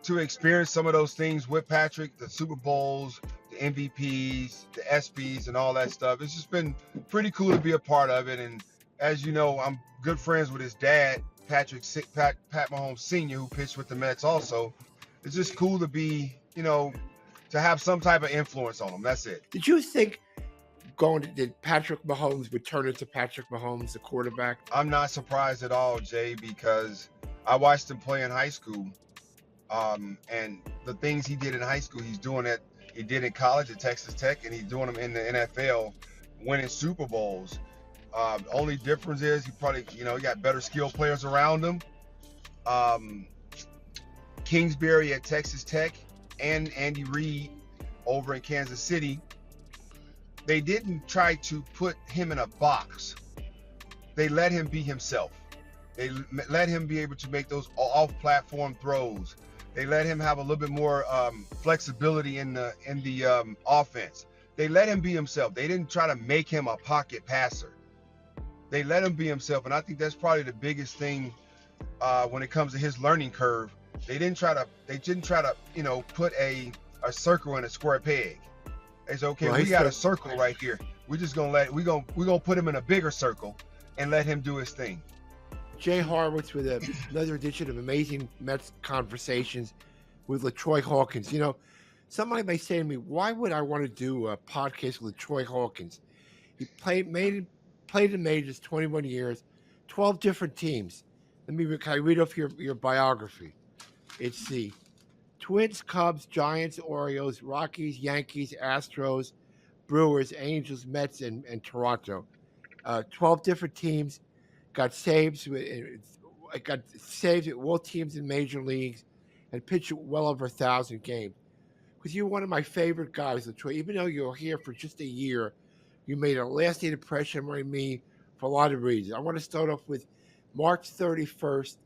to experience some of those things with Patrick, the Super Bowls, the MVPs, the ESPYs, and all that stuff. It's just been pretty cool to be a part of it. And as you know, I'm good friends with his dad, Pat Mahomes Sr., who pitched with the Mets also. It's just cool to be, to have some type of influence on him. That's it. Did you think did Patrick Mahomes would turn into Patrick Mahomes, the quarterback? I'm not surprised at all, Jay, because I watched him play in high school. And the things he did in high school, he did in college at Texas Tech, and he's doing them in the NFL, winning Super Bowls. Only difference is he probably, he got better skill players around him. Kingsbury at Texas Tech and Andy Reid over in Kansas City, they didn't try to put him in a box. They let him be himself. They let him be able to make those off-platform throws. They let him have a little bit more flexibility in the offense. They let him be himself. They didn't try to make him a pocket passer. They let him be himself, and I think that's probably the biggest thing when it comes to his learning curve. They didn't try to put a circle in a square peg. They said, okay, we got a circle right here. We're just gonna we're gonna put him in a bigger circle and let him do his thing. Jay Horwitz with another edition of Amazing Mets Conversations with Latroy Hawkins. Somebody may say to me, why would I want to do a podcast with Latroy Hawkins? He played in majors 21 years, 12 different teams. Can I read off your biography? It's the Twins, Cubs, Giants, Orioles, Rockies, Yankees, Astros, Brewers, Angels, Mets, and Toronto. 12 different teams. Got saves with all teams in major leagues, and pitched well over 1,000 games. Because you're one of my favorite guys, LaTroy. Even though you're here for just a year, you made a lasting impression on me for a lot of reasons. I want to start off with March 31st,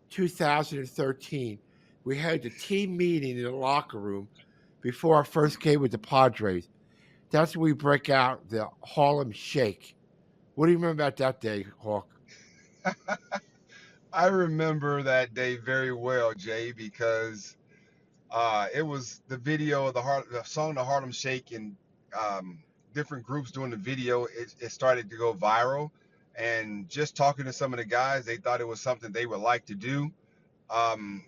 2013. We had the team meeting in the locker room before our first game with the Padres. That's when we break out the Harlem Shake. What do you remember about that day, Hawk? I remember that day very well, Jay, because it was the video of the song "The Harlem Shake," and different groups doing the video. It started to go viral, and just talking to some of the guys, they thought it was something they would like to do.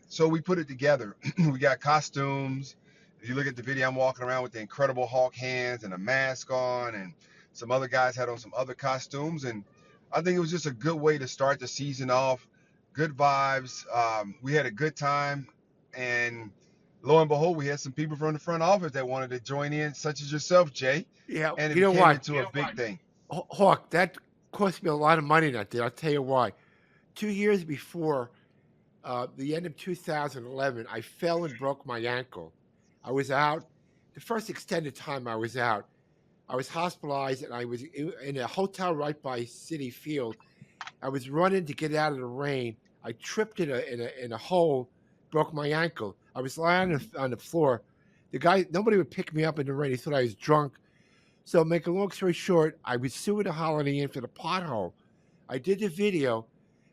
So we put it together. We got costumes. If you look at the video, I'm walking around with the Incredible Hulk hands and a mask on, and some other guys had on some other costumes, and I think it was just a good way to start the season off. Good vibes. We had a good time, and lo and behold, we had some people from the front office that wanted to join in, such as yourself, Jay. Yeah, and it became into a big thing. Hawk, that cost me a lot of money that day. I'll tell you why. 2 years before the end of 2011, I fell and broke my ankle. I was out. The first extended time I was out, I was hospitalized, and I was in a hotel right by Citi Field. I was running to get out of the rain. I tripped in a hole, broke my ankle. I was lying on the floor. Nobody would pick me up in the rain. He thought I was drunk. So, make a long story short, I was suing the Holiday Inn for the pothole. I did the video,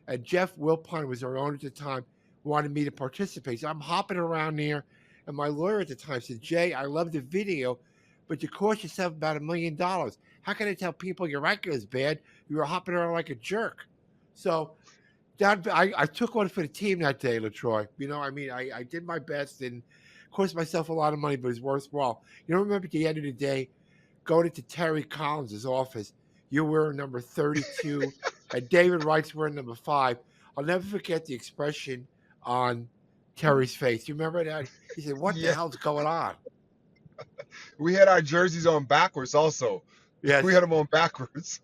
and Jeff Wilpon was our owner at the time, wanted me to participate. So I'm hopping around there, and my lawyer at the time said, Jay, I love the video, but you cost yourself about $1 million. How can I tell people your ankle is bad? You were hopping around like a jerk. So I took one for the team that day, LaTroy. I did my best and cost myself a lot of money, but it was worthwhile. Remember at the end of the day, going into Terry Collins' office, you were number 32, and David Wright's wearing number 5. I'll never forget the expression on Terry's face. You remember that? He said, what the hell's going on? We had our jerseys on backwards also. Yes. We had them on backwards.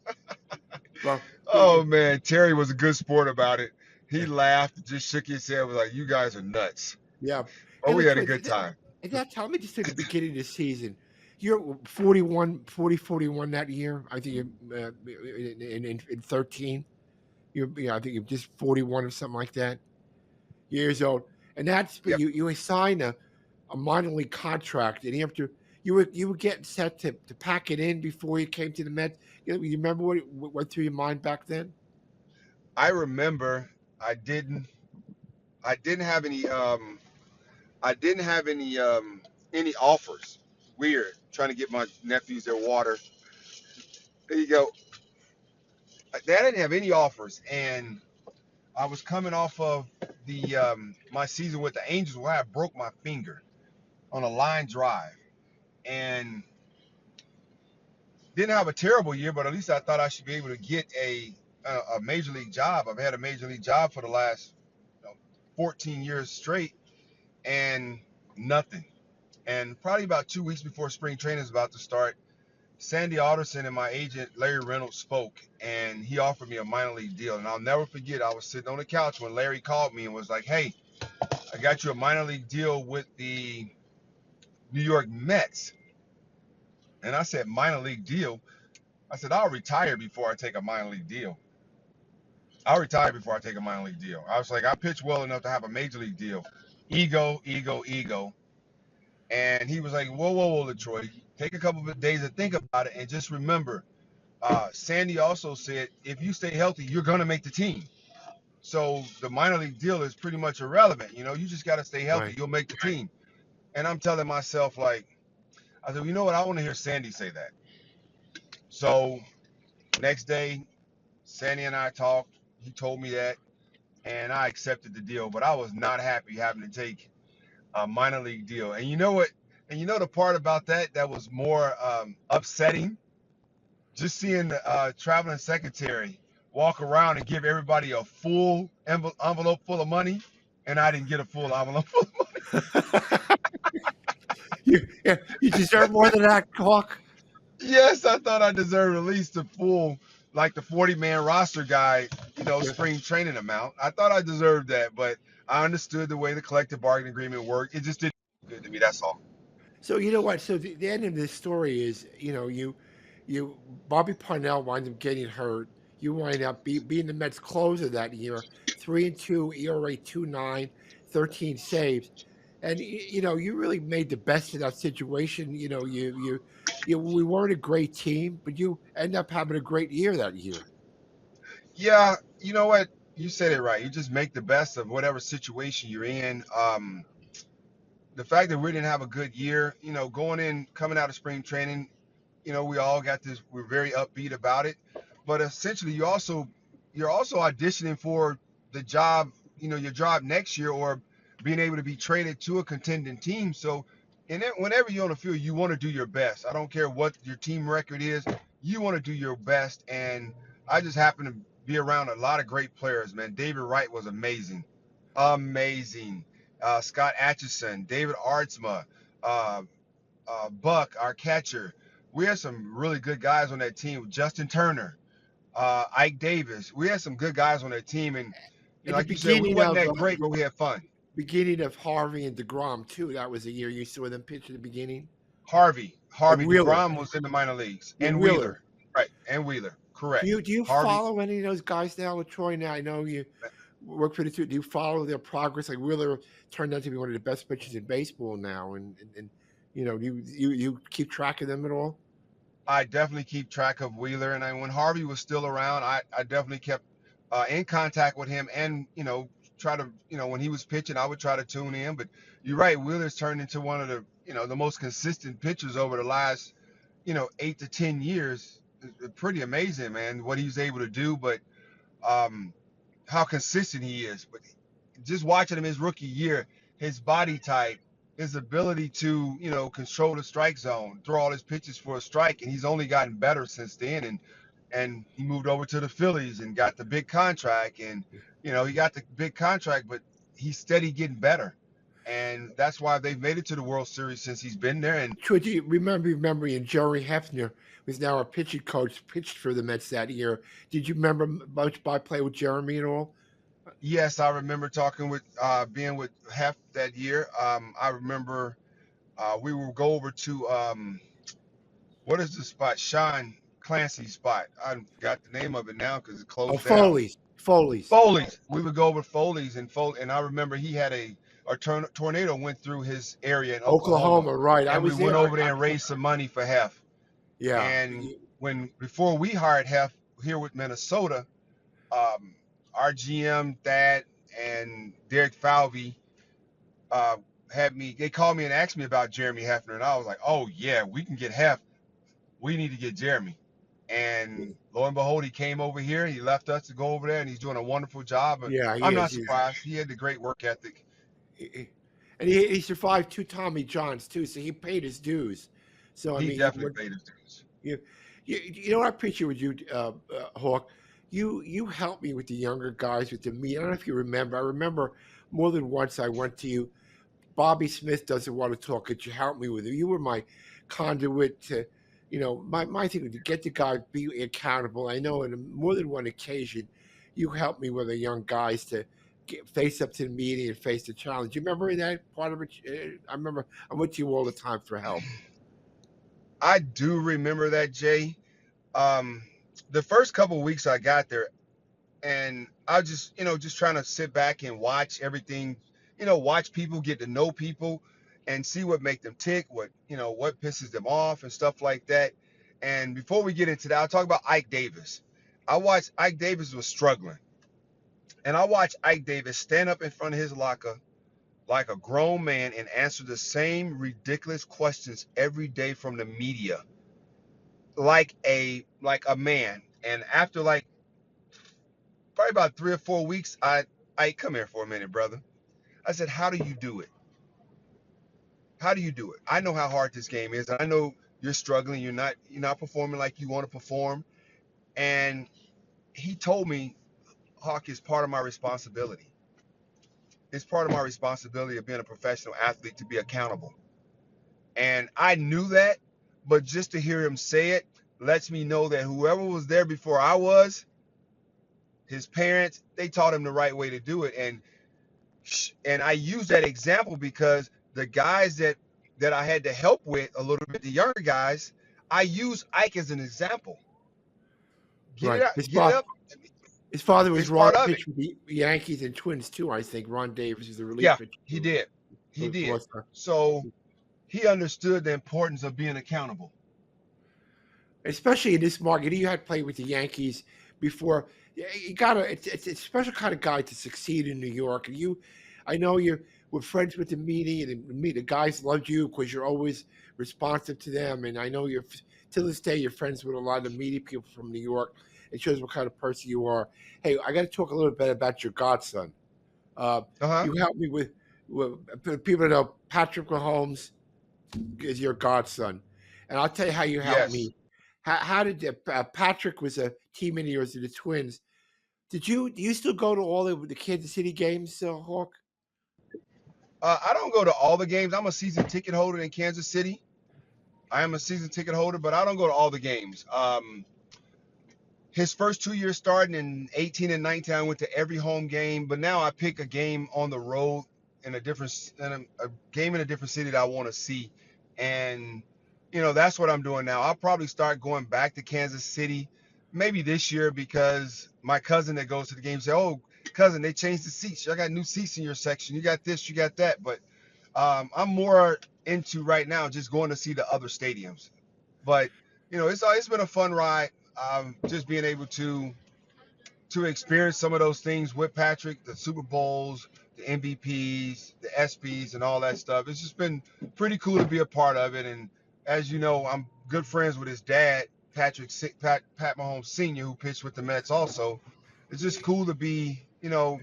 Well, oh, man. Terry was a good sport about it. He laughed, just shook his head, was like, you guys are nuts. Yeah. Oh, we had a good time. And now tell me just at the beginning of the season, you're 41 that year. I think in 13. I think you're just 41 or something like that years old. And that's you signed a minor league contract, and you were getting set to pack it in before you came to the Mets. You remember what went through your mind back then? I remember I didn't have any I didn't have any offers. Weird. Trying to get my nephews their water. There you go. I didn't have any offers, and I was coming off of the my season with the Angels where I broke my finger on a line drive, and didn't have a terrible year, but at least I thought I should be able to get a major league job. I've had a major league job for the last 14 years straight, and nothing. And probably about 2 weeks before spring training is about to start, Sandy Alderson and my agent Larry Reynolds spoke, and he offered me a minor league deal. And I'll never forget, I was sitting on the couch when Larry called me and was like, "Hey, I got you a minor league deal with the New York Mets." And I said, "Minor league deal?" I said, "I'll retire before I take a minor league deal. I'll retire before I take a minor league deal." I was like, "I pitch well enough to have a major league deal." Ego, ego, ego. And he was like, "Whoa, whoa, whoa, LaTroy, take a couple of days to think about it, and just remember, Sandy also said, if you stay healthy, you're going to make the team. So the minor league deal is pretty much irrelevant. You just got to stay healthy. Right. You'll make the team." And I'm telling myself, like, I said, "You know what? I want to hear Sandy say that." So next day, Sandy and I talked. He told me that, and I accepted the deal. But I was not happy having to take a minor league deal. And you know what? And you know the part about that was more upsetting? Just seeing the traveling secretary walk around and give everybody a full envelope full of money, and I didn't get a full envelope full of money. You deserve more than that, Hawk. Yes, I thought I deserved at least the full, like the 40-man roster guy, spring training amount. I thought I deserved that, but I understood the way the collective bargaining agreement worked. It just didn't feel good to me. That's all. So you know what? So the end of this story is, you Bobby Parnell winds up getting hurt. You wind up being the Mets closer that year, 3-2 ERA 2.9, 13 saves, and you really made the best of that situation. We weren't a great team, but you end up having a great year that year. Yeah, you know what? You said it right. You just make the best of whatever situation you're in. The fact that we didn't have a good year, coming out of spring training, we all got this. We're very upbeat about it, but essentially, you're also auditioning for the job, your job next year, or being able to be traded to a contending team. So, whenever you're on the field, you want to do your best. I don't care what your team record is. You want to do your best, and I just happen to be around a lot of great players. Man, David Wright was amazing, amazing. Scott Atchison, David Artsma, uh, Buck, our catcher. We had some really good guys on that team. Justin Turner, Ike Davis. We had some good guys on that team, and At the like you said, we wasn't that great, the but we had fun. beginning of Harvey and DeGrom too. That was the year you saw them pitch at the beginning. And Harvey Wheeler. DeGrom was in the minor leagues, Yeah, and Wheeler. Wheeler, right? And Wheeler, Do correct. you Harvey, follow any of those guys now, LaTroy? Now I know you work for the two. Do you follow their progress? Like Wheeler turned out to be one of the best pitchers in baseball now, and you keep track of them at all? I definitely keep track of Wheeler, and when Harvey was still around, I definitely kept in contact with him, and try to when he was pitching, I would try to tune in. But you're right, Wheeler's turned into one of the most consistent pitchers over the last 8 to 10 years. It's pretty amazing, man, what he's able to do, but um, how consistent he is. But just watching him his rookie year, his body type, his ability to, control the strike zone, throw all his pitches for a strike, and he's only gotten better since then. And he moved over to the Phillies and got the big contract, and he got the big contract, but he's steady getting better, and that's why they've made it to the World Series since he's been there. And Troy, do you remember? And Jeremy Hefner was now our pitching coach, pitched for the Mets that year. Did you remember much by play with Jeremy at all? yes, I remember talking with being with Hef that year. I remember we would go over to what is the spot? Sean Clancy's spot. I forgot the name of it now because it Oh, closed down. Foley's. Foley's. We would go over Foley's and I remember he had a tornado went through his area in Oklahoma, Oklahoma, right? I and we was went there. over there and raised some money for Hef. Yeah. And before we hired Hef here with Minnesota, our GM Thad and Derek Falvey, they called me and asked me about Jeremy Hefner, and I was like, oh yeah, we can get Hef. We need to get Jeremy. And lo and behold, he came over here. He left us to go over there, and he's doing a wonderful job. And Yeah, he I'm not is. surprised. He had the great work ethic. And he survived 2 Tommy Johns too, so he paid his dues. So I He mean, definitely paid his dues. you know what I appreciate with you, Hawk. You helped me with the younger guys with the meet. I don't know if you remember. I remember more than once I went to you. Bobby Smith doesn't want to talk. Could you help me with it? You were my conduit to, my thing was to get the guy be accountable. I know on more than one occasion, you helped me with the young guys to face up to the meeting and face the challenge. You remember that part of it? I remember I'm with you all the time for help. I do remember that, Jay. Um, the first couple of weeks I got there, and I just, just trying to sit back and watch everything, watch people, get to know people, and see what make them tick, what pisses them off, and stuff like that. And before we get into that, I'll talk about Ike Davis. I watched Ike Davis was struggling, and I watched Ike Davis stand up in front of his locker like a grown man and answer the same ridiculous questions every day from the media, like a man. And after like probably about 3 or 4 weeks, I come here for a minute, brother. I said, how do you do it? How do you do it? I know how hard this game is. I know you're struggling. You're not performing like you want to perform. And he told me, Hawk, is part of my responsibility. It's part of my responsibility of being a professional athlete to be accountable. And I knew that, but just to hear him say it lets me know that whoever was there before I was, his parents, they taught him the right way to do it. And I use that example because the guys that I had to help with a little bit, the younger guys, I use Ike as an example. Get it Right. up, get it up. His father was It's part of it. pitched with the Yankees and Twins too. I think Ron Davis is the relief Yeah, pitcher. he did. He for did. Boston. So he understood the importance of being accountable. Especially in this market, you had played with the Yankees before. You gotta. It's a special kind of guy to succeed in New York. And I know you were friends with the media, and the guys loved you because you're always responsive to them. And I know you're to this day you're friends with a lot of the media people from New York. It shows what kind of person you are. Hey, I got to talk a little bit about your godson. You helped me with people know Patrick Mahomes is your godson, and I'll tell you how you helped Yes. me. How did Patrick was a teammate of yours of the Twins? Do you still go to all the Kansas City games, Hawk? I don't go to all the games. I'm a season ticket holder in Kansas City. I am a season ticket holder, but I don't go to all the games. His first 2 years starting in 18 and 19, I went to every home game, but now I pick a game on the road in a game in a different city that I want to see. And, that's what I'm doing now. I'll probably start going back to Kansas City maybe this year because my cousin that goes to the game said, oh, cousin, they changed the seats. I got new seats in your section. You got this, you got that. But I'm more into right now just going to see the other stadiums. But, it's been a fun ride. Just being able to experience some of those things with Patrick, the Super Bowls, the MVPs, the ESPYs, and all that stuff. It's just been pretty cool to be a part of it. And as you know, I'm good friends with his dad, Pat Mahomes Sr., who pitched with the Mets also. It's just cool to be, to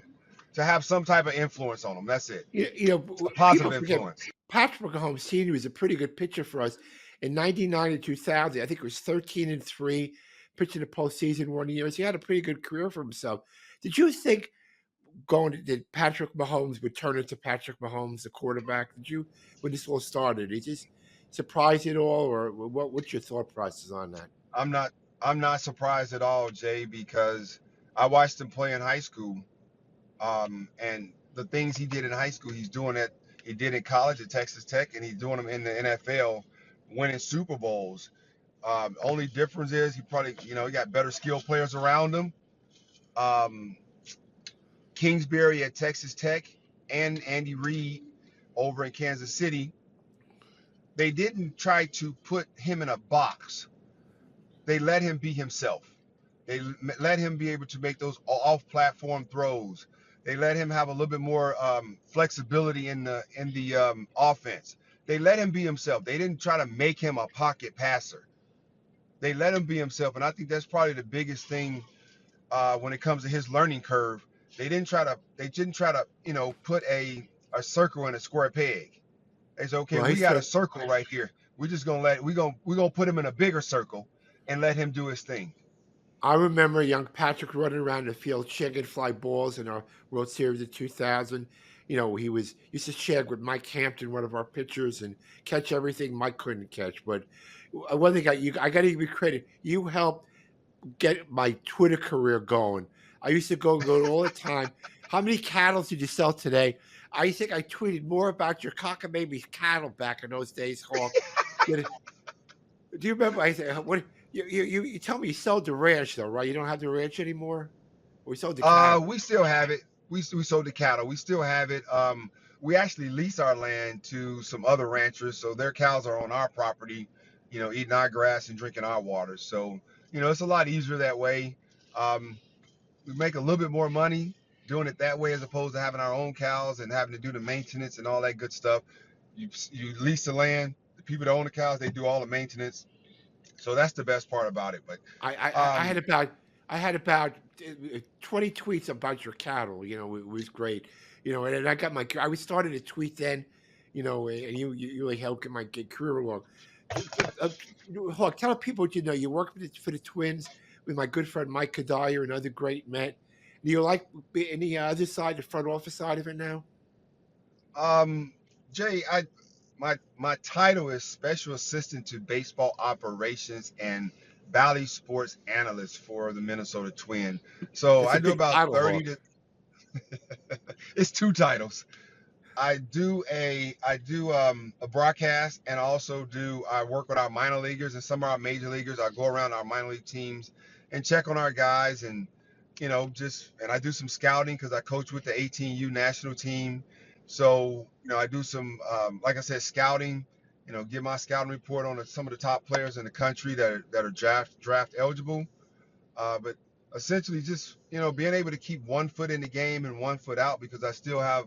have some type of influence on him. That's it. A positive influence. Patrick Mahomes Sr. was a pretty good pitcher for us in '99 and 2000. I think it was 13-3. Pitching the postseason 1 year. So he had a pretty good career for himself. Did you think that Patrick Mahomes would turn into Patrick Mahomes, the quarterback? Did you, when this all started, did you surprised you at all, or what's your thought process on that? I'm not surprised at all, Jay, because I watched him play in high school, and the things he did in high school, he did in college at Texas Tech, and he's doing them in the NFL, winning Super Bowls. Only difference is he probably, he got better skill players around him. Kingsbury at Texas Tech and Andy Reid over in Kansas City, they didn't try to put him in a box. They let him be himself. They let him be able to make those off-platform throws. They let him have a little bit more flexibility in the offense. They let him be himself. They didn't try to make him a pocket passer. They let him be himself, and I think that's probably the biggest thing when it comes to his learning curve. They didn't try to. They didn't try to, put a circle in a square peg. They said, okay, Well, we he's got a got. circle right here. We're just gonna we're gonna put him in a bigger circle and let him do his thing. I remember young Patrick running around the field shagging fly balls in our World Series of 2000. He used to shag with Mike Hampton, one of our pitchers, and catch everything Mike couldn't catch. But one thing I got to give you credit. You helped get my Twitter career going. I used to go all the time. How many cattle did you sell today? I think I tweeted more about your cockamamie cattle back in those days, Hawk. Do you remember? I said, what? You tell me you sold the ranch though, right? You don't have the ranch anymore. Or we sold the cattle. We still have it. We sold the cattle. We still have it. We actually lease our land to some other ranchers, so their cows are on our property, eating our grass and drinking our water. So, it's a lot easier that way. We make a little bit more money doing it that way as opposed to having our own cows and having to do the maintenance and all that good stuff. You lease the land. The people that own the cows, they do all the maintenance. So that's the best part about it. But I had um, about 20 tweets about your cattle. It was great. And I was starting to tweet then. And you really helped get my career along. Hawk, tell people what you know. You worked for the Twins with my good friend Mike Kadire, another great Met. Do you like any other side, the front office side of it now? um, Jay, my title is Special Assistant to Baseball Operations and Valley Sports Analyst for the Minnesota Twin. So That's a I do big about title, 30 Hawk. to it's two titles. I do a broadcast, and I work with our minor leaguers and some of our major leaguers. I go around our minor league teams and check on our guys, and and I do some scouting because I coach with the 18U national team. So I do some like I said, scouting. Give my scouting report on some of the top players in the country that are draft eligible. But essentially, just being able to keep one foot in the game and one foot out, because I still have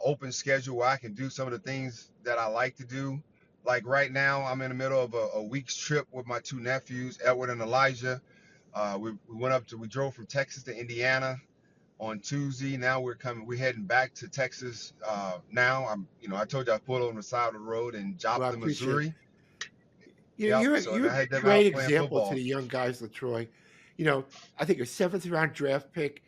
open schedule where I can do some of the things that I like to do. Like right now, I'm in the middle of a week's trip with my two nephews, Edward and Elijah. We drove from Texas to Indiana on Tuesday. Now we're heading back to Texas. Now I told you I pulled on the side of the road in Well, I Joplin, appreciate it. Missouri. You know, Yep. you're So and you're I a had them great out playing example to football. the young guys, LaTroy. I think a seventh round draft pick.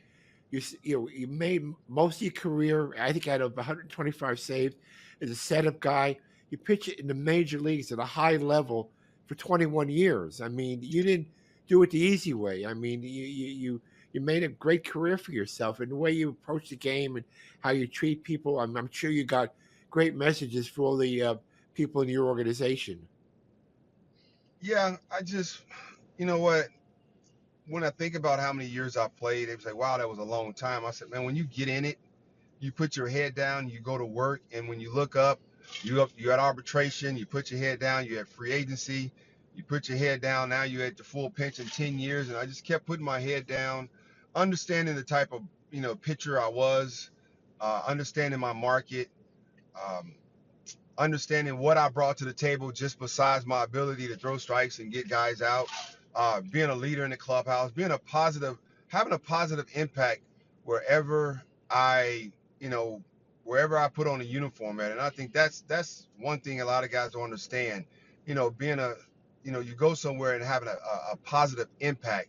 You made most of your career. I think I had over 125 saves as a setup guy. You pitch it in the major leagues at a high level for 21 years. I mean, you didn't do it the easy way. I mean, you made a great career for yourself, and the way you approach the game and how you treat people. I'm sure you got great messages for all the people in your organization. Yeah, you know what? When I think about how many years I played, they was like, wow, that was a long time. I said, man, when you get in it, you put your head down, you go to work, and when you look up, you at arbitration, you put your head down, you at free agency, you put your head down, now you at the full pension 10 years, and I just kept putting my head down, understanding the type of pitcher I was, understanding my market, um, understanding what I brought to the table just besides my ability to throw strikes and get guys out, being a leader in the clubhouse, having a positive impact wherever I, you know, wherever I put on a uniform at. And I think that's one thing a lot of guys don't understand. Being you go somewhere and having a positive impact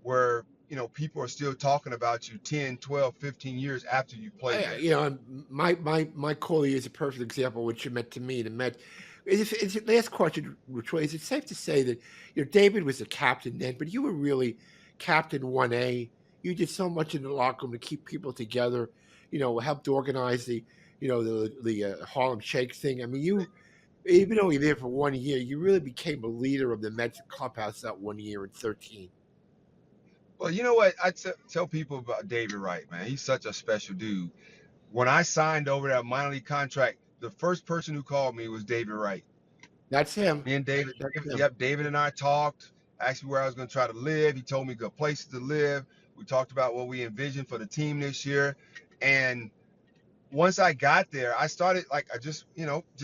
where, people are still talking about you 10, 12, 15 years after you played there. My Coley is a perfect example of what you meant to me. The Met. Is it last question, Troy? Is it safe to say that David was a captain then, but you were really captain 1A? You did so much in the locker room to keep people together. Helped organize the Harlem Shake thing. I mean, even though you were there for 1 year, you really became a leader of the Mets clubhouse that 1 year in 13. Well, you know what? Tell people about David Wright, man. He's such a special dude. When I signed over that minor league contract, the first person who called me was David Wright. That's him. Me and That's him. yep, David and I talked, asked me where I was going to try to live. He told me good places to live. We talked about what we envisioned for the team this year. And once I got there, I started I just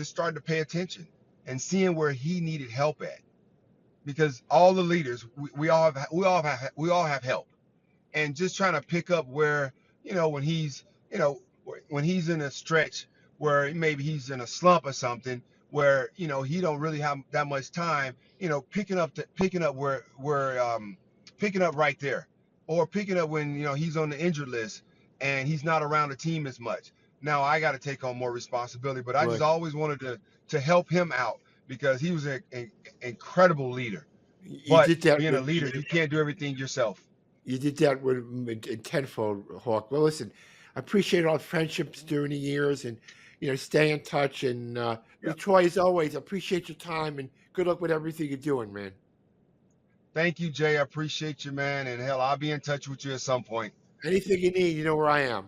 started to pay attention and seeing where he needed help at, because all the leaders, we all have help, and just trying to pick up where, when he's, when he's in a stretch where maybe he's in a slump or something, where, he don't really have that much time, picking up right there, or picking up when, he's on the injured list and he's not around the team as much. Now I got to take on more responsibility, but I just Right. always wanted to help him out because he was an incredible leader. You But did that being a with leader, you can't do everything yourself. in tenfold, Hawk. Well, listen, I appreciate all the friendships during the years, and stay in touch. And Yeah. LaTroy, as always, I appreciate your time and good luck with everything you're doing, man. Thank you, Jay. I appreciate you, man. And hell, I'll be in touch with you at some point. Anything you need, you know where I am.